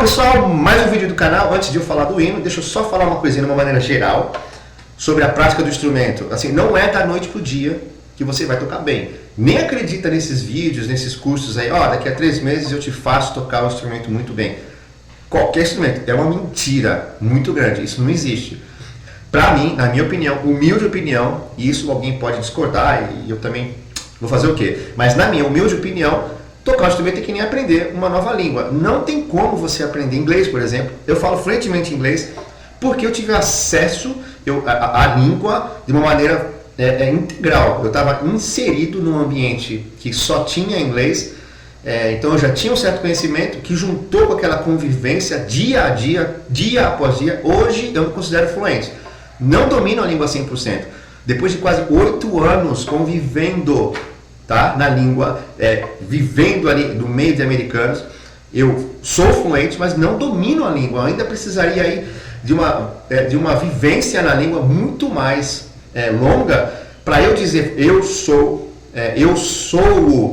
pessoal, mais um vídeo do canal. Antes de eu falar do hino, deixa eu só falar uma coisinha de uma maneira geral sobre a prática do instrumento. Assim, não é da noite pro dia que você vai tocar bem. Nem acredita nesses vídeos, nesses cursos aí, daqui a 3 meses eu te faço tocar o instrumento muito bem. Qualquer instrumento. É uma mentira muito grande. Isso não existe. Pra mim, na minha opinião, humilde opinião, e isso alguém pode discordar, e eu também vou fazer o quê? Mas na minha humilde opinião, tocar um instrumento é que nem aprender uma nova língua. Não tem como você aprender inglês, por exemplo. Eu falo fluentemente inglês porque eu tive acesso à língua de uma maneira integral. Eu estava inserido num ambiente que só tinha inglês, então eu já tinha um certo conhecimento que juntou com aquela convivência dia a dia, dia após dia. Hoje eu me considero fluente. Não domino a língua 100%. Depois de quase 8 anos convivendo, na língua, vivendo ali no meio de americanos, eu sou fluente, mas não domino a língua. Eu ainda precisaria aí de uma vivência na língua muito mais longa para eu dizer eu sou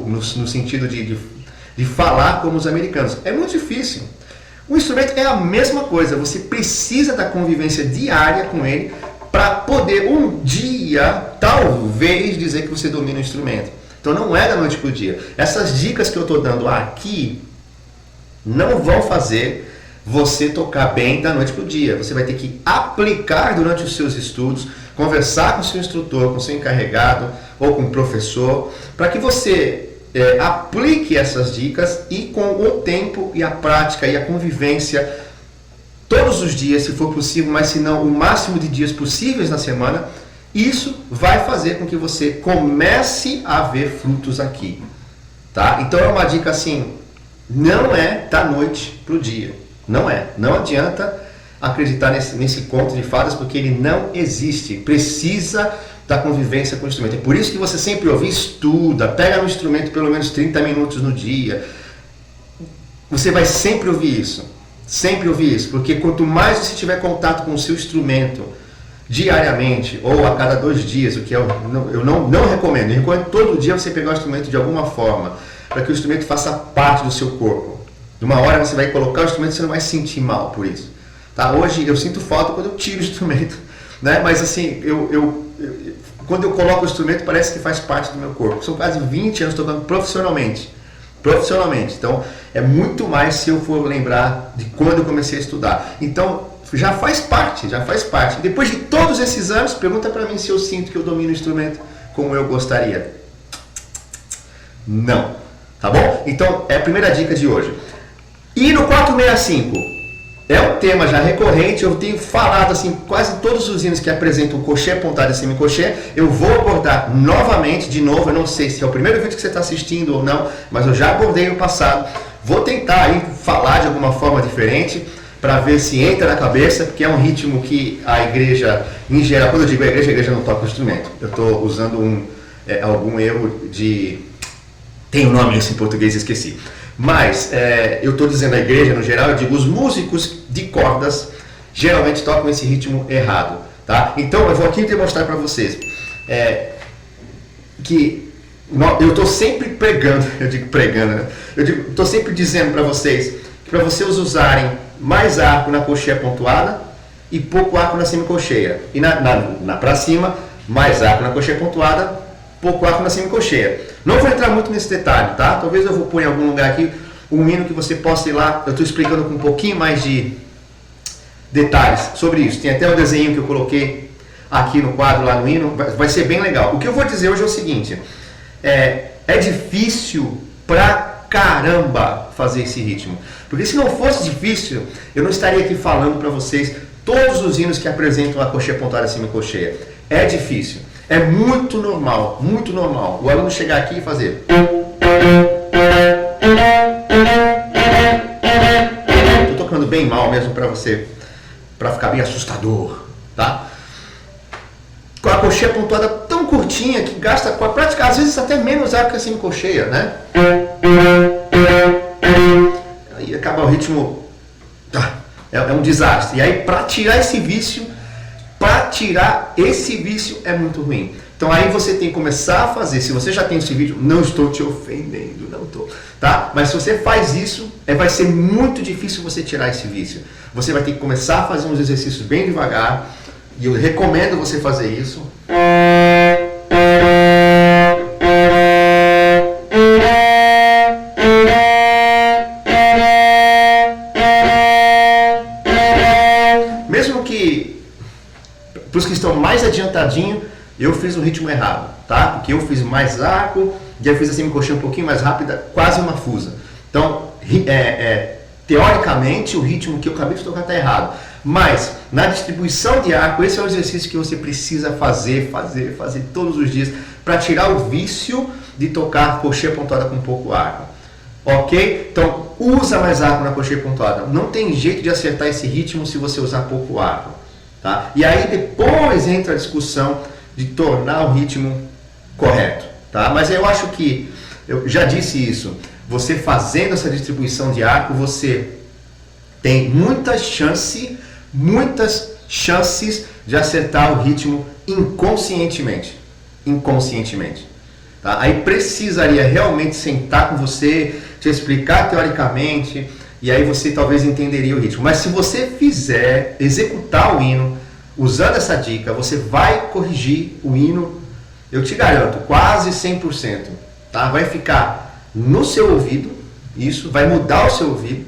no sentido de falar como os americanos. É muito difícil. O instrumento é a mesma coisa. Você precisa da convivência diária com ele para poder um dia, talvez, dizer que você domina o instrumento. Então não é da noite para o dia. Essas dicas que eu estou dando aqui não vão fazer você tocar bem da noite para o dia. Você vai ter que aplicar durante os seus estudos, conversar com o seu instrutor, com o seu encarregado ou com o professor, para que você aplique essas dicas e com o tempo e a prática e a convivência, todos os dias, se for possível, mas se não, o máximo de dias possíveis na semana, isso vai fazer com que você comece a ver frutos aqui, tá? Então é uma dica assim, não é da noite pro dia, não é. Não adianta acreditar nesse conto de fadas, porque ele não existe. Precisa da convivência com o instrumento. É por isso que você sempre ouve, estuda, pega no instrumento pelo menos 30 minutos no dia. Você vai sempre ouvir isso, porque quanto mais você tiver contato com o seu instrumento, diariamente ou a cada 2 dias, o que eu não recomendo. Eu recomendo todo dia você pegar o instrumento de alguma forma, para que o instrumento faça parte do seu corpo. De uma hora você vai colocar o instrumento e você não vai se sentir mal por isso. Tá? Hoje eu sinto falta quando eu tiro o instrumento, né? Mas assim, quando eu coloco o instrumento parece que faz parte do meu corpo. São quase 20 anos tocando profissionalmente. Então é muito mais se eu for lembrar de quando eu comecei a estudar. Então já faz parte. Depois de todos esses anos, pergunta para mim se eu sinto que eu domino o instrumento como eu gostaria. Não, tá bom? Então, é a primeira dica de hoje. E no 465, é um tema já recorrente, eu tenho falado assim, quase todos os hinos que apresentam coxé, pontada e semicoxé, eu vou abordar novamente, de novo, eu não sei se é o primeiro vídeo que você está assistindo ou não, mas eu já abordei no passado, vou tentar aí falar de alguma forma diferente, para ver se entra na cabeça, porque é um ritmo que a igreja, em geral, quando eu digo a igreja não toca o instrumento. Eu estou usando algum erro de... Tem um nome isso em português, esqueci. Mas eu estou dizendo a igreja, no geral, eu digo os músicos de cordas geralmente tocam esse ritmo errado. Tá? Então, eu vou aqui demonstrar para vocês que eu estou sempre pregando, estou sempre dizendo para vocês que para vocês usarem mais arco na coxeia pontuada e pouco arco na semicoxeia. E para cima, mais arco na coxeia pontuada, pouco arco na semicoxeia. Não vou entrar muito nesse detalhe, tá? Talvez eu vou pôr em algum lugar aqui um hino que você possa ir lá. Eu estou explicando com um pouquinho mais de detalhes sobre isso. Tem até o desenho que eu coloquei aqui no quadro, lá no hino. Vai ser bem legal. O que eu vou dizer hoje é o seguinte. É difícil pra caramba fazer esse ritmo. Porque se não fosse difícil, eu não estaria aqui falando para vocês todos os hinos que apresentam a coxeia pontuada e semicoxeia. É difícil. É muito normal o aluno chegar aqui e fazer. Estou tocando bem mal mesmo para ficar bem assustador, tá? Com a coxeia pontuada tão curtinha que gasta com a prática, às vezes até menos arco que a semicoxeia, né? Aí acaba o ritmo, é um desastre. E aí para tirar esse vício é muito ruim. Então aí você tem que começar a fazer. Se você já tem esse vídeo, não estou te ofendendo, não estou, tá? Mas se você faz isso, vai ser muito difícil você tirar esse vício. Você vai ter que começar a fazer uns exercícios bem devagar, e eu recomendo você fazer isso. Mesmo que para os que estão mais adiantadinho, eu fiz o ritmo errado, tá? Porque eu fiz mais arco, já fiz assim, me coxei um pouquinho mais rápida, quase uma fusa. Então, teoricamente, o ritmo que eu acabei de tocar está errado. Mas, na distribuição de arco, esse é o exercício que você precisa fazer todos os dias para tirar o vício de tocar coxinha pontuada com pouco arco. Ok? Então, usa mais arco na coxinha pontuada. Não tem jeito de acertar esse ritmo se você usar pouco arco. Tá? E aí depois entra a discussão de tornar o ritmo correto, tá? Mas eu acho que, eu já disse isso, você fazendo essa distribuição de arco, você tem muitas chances de acertar o ritmo inconscientemente, tá? Aí precisaria realmente sentar com você, te explicar teoricamente, e aí você talvez entenderia o ritmo. Mas se você executar o hino, usando essa dica, você vai corrigir o hino, eu te garanto, quase 100%. Tá? Vai ficar no seu ouvido, isso vai mudar o seu ouvido,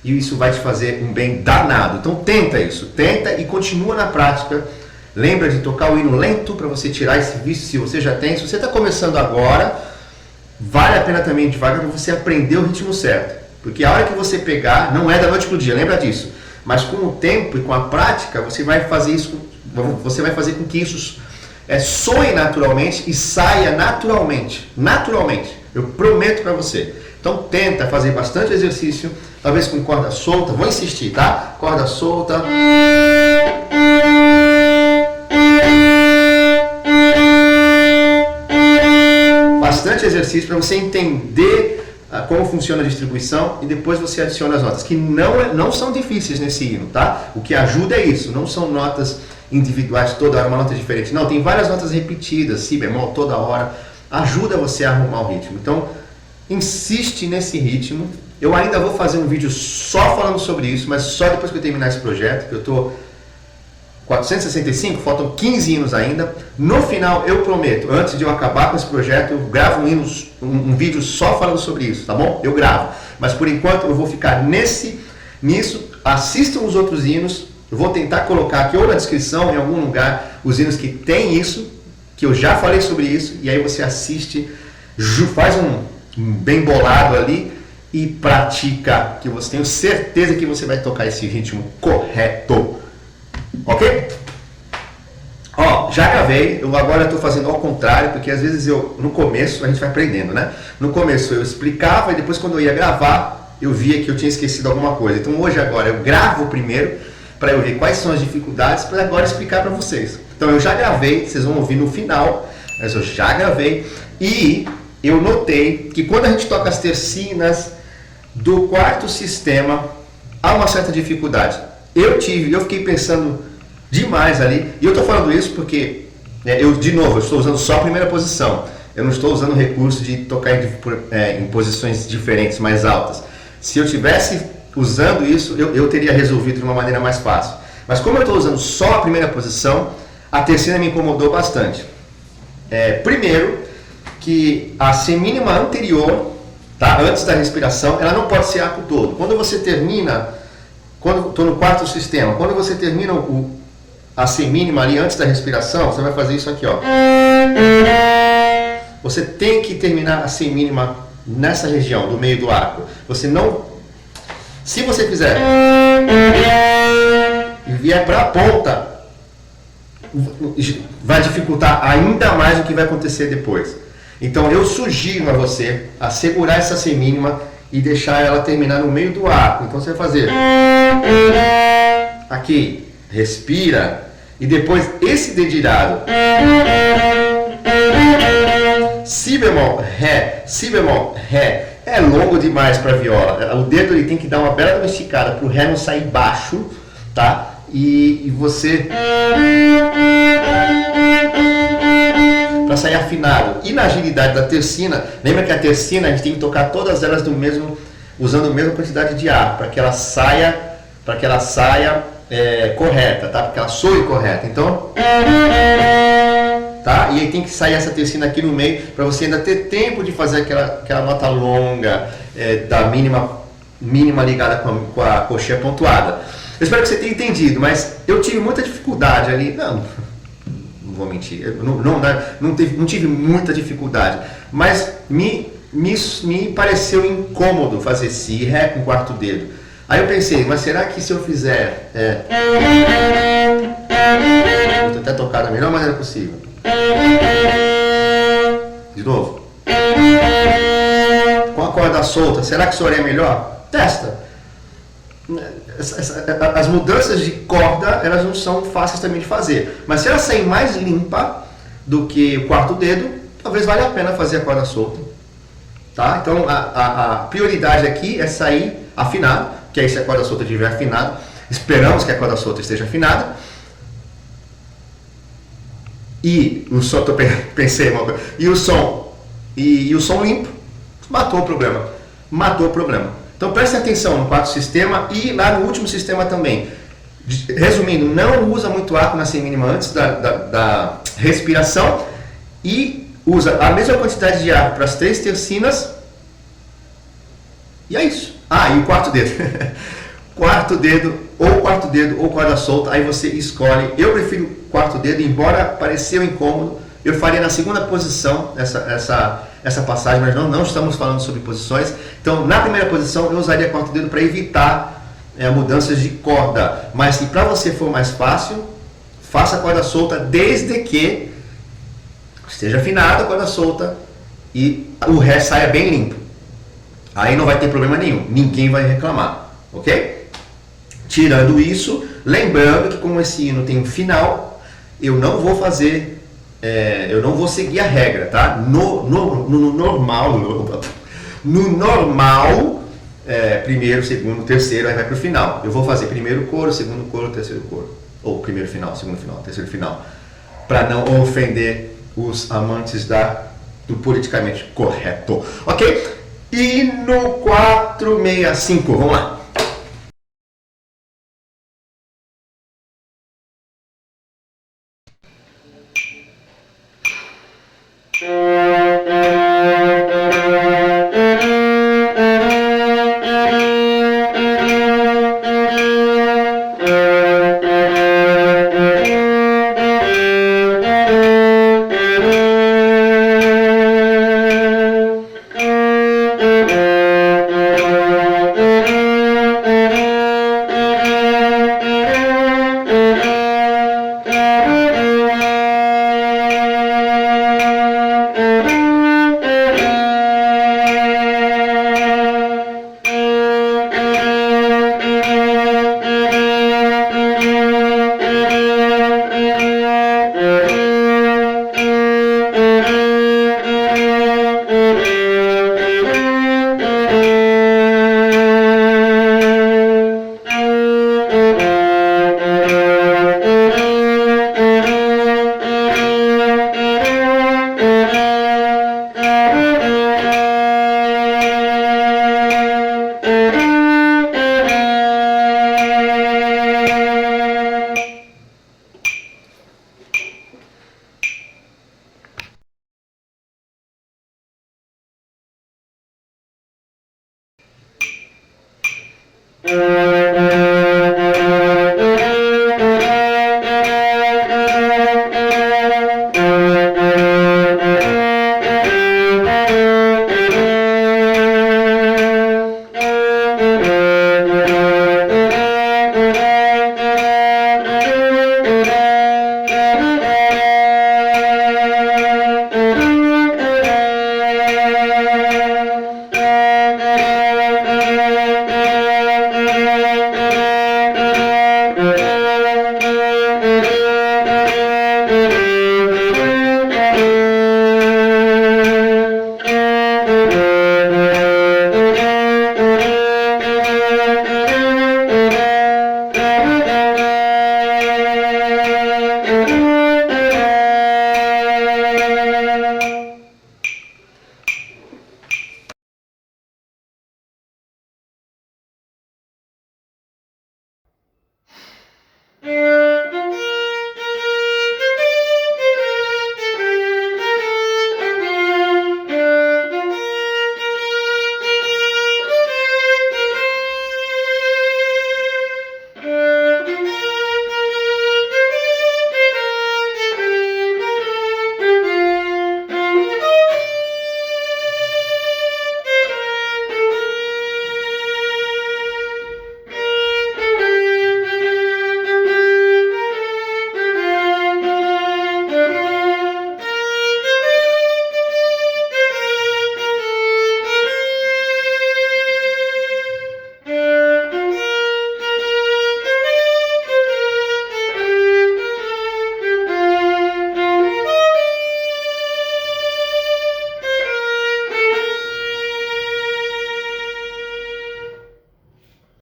e isso vai te fazer um bem danado. Então tenta isso, tenta e continua na prática. Lembra de tocar o hino lento para você tirar esse vício, se você já tem. Se você está começando agora, vale a pena também devagar para você aprender o ritmo certo. Porque a hora que você pegar, não é da noite para o dia, lembra disso. Mas com o tempo e com a prática, você vai fazer isso, você vai fazer com que isso soe naturalmente e saia naturalmente. Naturalmente. Eu prometo para você. Então tenta fazer bastante exercício, talvez com corda solta. Vou insistir, tá? Corda solta. Bastante exercício para você entender como funciona a distribuição e depois você adiciona as notas, que não são difíceis nesse hino, tá? O que ajuda é isso, não são notas individuais toda hora, uma nota diferente. Não, tem várias notas repetidas, si bemol toda hora, ajuda você a arrumar o ritmo. Então, insiste nesse ritmo. Eu ainda vou fazer um vídeo só falando sobre isso, mas só depois que eu terminar esse projeto, que eu tô 465, faltam 15 hinos ainda. No final, eu prometo, antes de eu acabar com esse projeto, eu gravo um vídeo só falando sobre isso, tá bom? Eu gravo. Mas por enquanto eu vou ficar nisso. Assistam os outros hinos. Eu vou tentar colocar aqui ou na descrição, em algum lugar, os hinos que tem isso, que eu já falei sobre isso, e aí você assiste, faz um bem bolado ali e pratica, que você tenho certeza que você vai tocar esse ritmo correto. Ok? Ó, já gravei, eu agora estou fazendo ao contrário, porque às vezes no começo, a gente vai aprendendo, né? No começo eu explicava e depois quando eu ia gravar, eu via que eu tinha esquecido alguma coisa. Então hoje agora eu gravo primeiro, para eu ver quais são as dificuldades, para agora explicar para vocês. Então eu já gravei, vocês vão ouvir no final, mas eu já gravei e eu notei que quando a gente toca as tercinas do quarto sistema, há uma certa dificuldade. Eu fiquei pensando demais ali, e eu estou falando isso porque, eu estou usando só a primeira posição, eu não estou usando o recurso de tocar em posições diferentes, mais altas. Se eu tivesse usando isso, eu teria resolvido de uma maneira mais fácil. Mas como eu estou usando só a primeira posição, a terceira me incomodou bastante. Primeiro, que a semínima anterior, tá, antes da respiração, ela não pode ser arco todo. Quando você termina... Quando estou no quarto sistema, quando você termina a semínima ali antes da respiração, você vai fazer isso aqui, ó. Você tem que terminar a semínima nessa região do meio do arco. Você não... Se você fizer e vier para a ponta, vai dificultar ainda mais o que vai acontecer depois. Então eu sugiro a você a segurar essa semínima e deixar ela terminar no meio do arco. Então você vai fazer aqui, respira, e depois esse dedilhado, si bemol, ré, é longo demais para viola. O dedo ele tem que dar uma bela esticada para o ré não sair baixo, tá? E você para sair afinado. E na agilidade da tercina, lembra que a tercina a gente tem que tocar todas elas usando a mesma quantidade de ar, para que ela saia, correta, tá? Para que ela soe correta. Então, tá? E aí tem que sair essa tercina aqui no meio para você ainda ter tempo de fazer aquela nota longa da mínima ligada com a coxinha pontuada. Eu espero que você tenha entendido, mas eu tive muita dificuldade ali. Não vou mentir, não tive muita dificuldade, mas me pareceu incômodo fazer si e ré com o quarto dedo. Aí eu pensei, mas será que se eu fizer... Vou até tocar da melhor maneira possível. De novo. Com a corda solta, será que soaria melhor? Testa. As mudanças de corda, elas não são fáceis também de fazer. Mas se ela sair mais limpa do que o quarto dedo, talvez valha a pena fazer a corda solta. Tá? Então a prioridade aqui é sair afinado, que aí se a corda solta estiver afinada, esperamos que a corda solta esteja afinada. E o som, pensei uma coisa, e o som limpo, matou o problema. Então prestem atenção no quarto sistema e lá no último sistema também. Resumindo, não usa muito ar na semínima antes da respiração e usa a mesma quantidade de ar para as 3 tercinas. E é isso. E o quarto dedo. Quarto dedo ou corda solta, aí você escolhe. Eu prefiro quarto dedo, embora pareceu incômodo. Eu faria na segunda posição essa passagem, mas não estamos falando sobre posições. Então, na primeira posição, eu usaria quarto dedo para evitar mudanças de corda. Mas se para você for mais fácil, faça a corda solta desde que esteja afinada a corda solta e o ré saia bem limpo. Aí não vai ter problema nenhum, ninguém vai reclamar, ok? Tirando isso, lembrando que como esse hino tem um final, eu não vou seguir a regra, tá? No normal, primeiro, segundo, terceiro, aí vai pro final. Eu vou fazer primeiro coro, segundo coro, terceiro coro. Ou primeiro final, segundo final, terceiro final. Para não ofender os amantes do politicamente correto. Ok? E no 465, vamos lá.